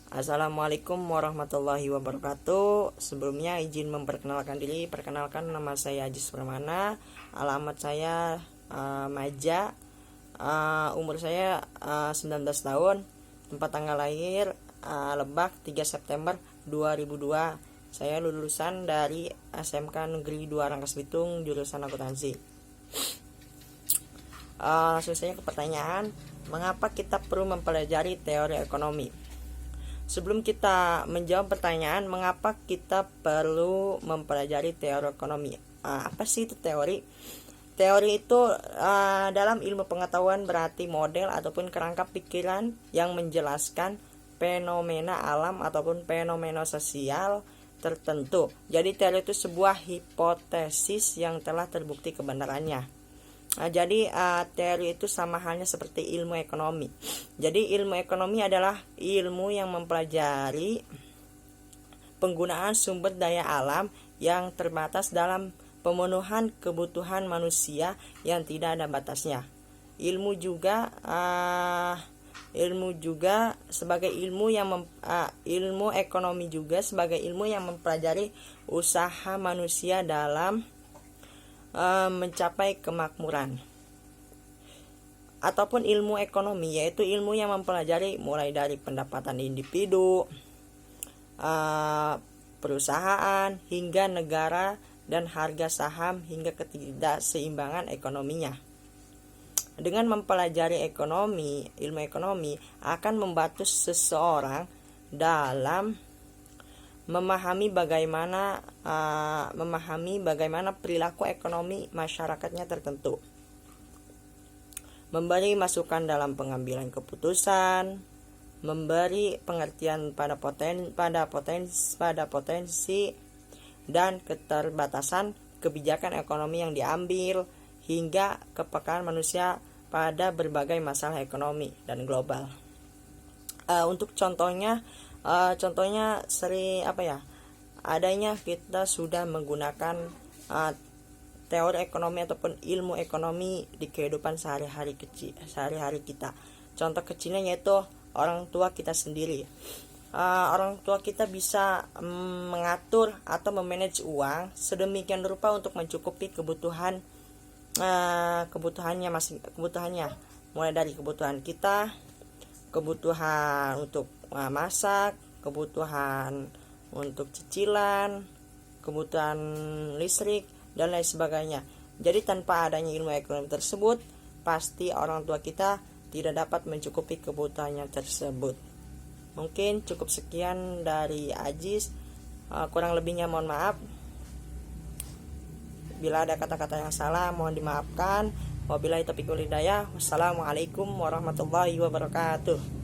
Assalamualaikum warahmatullahi wabarakatuh. Sebelumnya izin memperkenalkan diri. Perkenalkan, nama saya Ajis Pramana. Alamat saya Maja. Umur saya 19 tahun. Tempat tanggal lahir Lebak 3 September 2002. Saya lulusan dari SMK Negeri 2 Rangkas Bitung, jurusan akuntansi. Langsung saja ke pertanyaan, mengapa kita perlu mempelajari teori ekonomi? Sebelum kita menjawab pertanyaan mengapa kita perlu mempelajari teori ekonomi, apa sih itu teori? Teori itu dalam ilmu pengetahuan berarti model ataupun kerangka pikiran yang menjelaskan fenomena alam ataupun fenomena sosial tertentu. Jadi teori itu sebuah hipotesis yang telah terbukti kebenarannya. Jadi teori itu sama halnya seperti ilmu ekonomi. Jadi ilmu ekonomi adalah ilmu yang mempelajari penggunaan sumber daya alam yang terbatas dalam pemenuhan kebutuhan manusia yang tidak ada batasnya. Ilmu juga sebagai ilmu ekonomi juga sebagai ilmu yang mempelajari usaha manusia dalam mencapai kemakmuran. Ataupun ilmu ekonomi yaitu ilmu yang mempelajari mulai dari pendapatan individu, perusahaan hingga negara dan harga saham hingga ketidakseimbangan ekonominya. Dengan mempelajari ilmu ekonomi akan membantu seseorang dalam memahami bagaimana perilaku ekonomi masyarakatnya tertentu, memberi masukan dalam pengambilan keputusan, memberi pengertian pada potensi dan keterbatasan kebijakan ekonomi yang diambil, hingga kepekaan manusia pada berbagai masalah ekonomi dan global. Untuk contohnya adanya kita sudah menggunakan teori ekonomi ataupun ilmu ekonomi di kehidupan sehari-hari kita. Contoh kecilnya yaitu orang tua kita sendiri. Orang tua kita bisa mengatur atau memanage uang sedemikian rupa untuk mencukupi kebutuhannya mulai dari kebutuhan kita, kebutuhan untuk masak, kebutuhan untuk cicilan, kebutuhan listrik, dan lain sebagainya. Jadi tanpa adanya ilmu ekonomi tersebut, pasti orang tua kita tidak dapat mencukupi kebutuhannya tersebut. Mungkin cukup sekian dari Ajis, kurang lebihnya mohon maaf. Bila ada kata-kata yang salah mohon dimaafkan. Wabillahi taufiq wal hidayah. Wassalamualaikum warahmatullahi wabarakatuh.